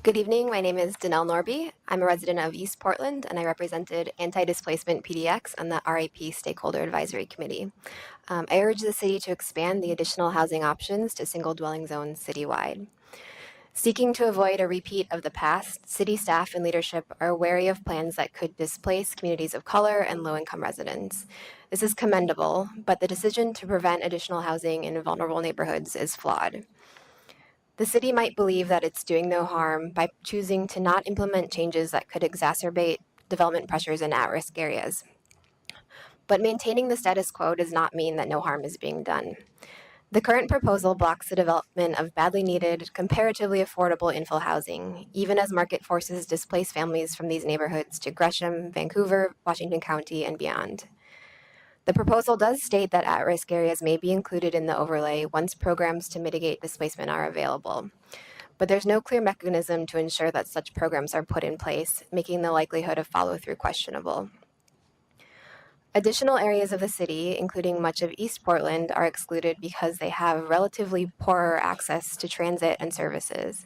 Good evening. My name is Danelle Norby. I'm a resident of East Portland, and I represented anti-displacement PDX on the RAP Stakeholder Advisory Committee. I urge the city to expand the additional housing options to single dwelling zones citywide. Seeking to avoid a repeat of the past, city staff and leadership are wary of plans that could displace communities of color and low-income residents. This is commendable, but the decision to prevent additional housing in vulnerable neighborhoods is flawed. The city might believe that it's doing no harm by choosing to not implement changes that could exacerbate development pressures in at-risk areas. But maintaining the status quo does not mean that no harm is being done. The current proposal blocks the development of badly needed, comparatively affordable infill housing, even as market forces displace families from these neighborhoods to Gresham, Vancouver, Washington County, and beyond. The proposal does state that at-risk areas may be included in the overlay once programs to mitigate displacement are available. But there's no clear mechanism to ensure that such programs are put in place, making the likelihood of follow-through questionable. Additional areas of the city, including much of East Portland, are excluded because they have relatively poorer access to transit and services.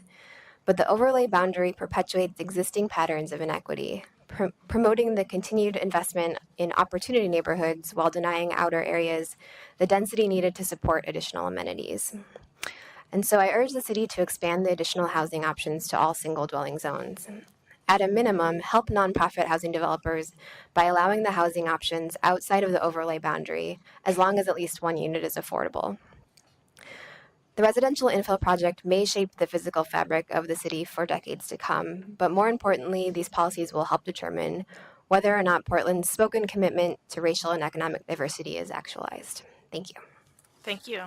But the overlay boundary perpetuates existing patterns of inequity, promoting the continued investment in opportunity neighborhoods while denying outer areas the density needed to support additional amenities. And so I urge the city to expand the additional housing options to all single dwelling zones. At a minimum, help nonprofit housing developers by allowing the housing options outside of the overlay boundary, as long as at least one unit is affordable. The Residential Infill Project may shape the physical fabric of the city for decades to come, but more importantly, these policies will help determine whether or not Portland's spoken commitment to racial and economic diversity is actualized. Thank you. Thank you.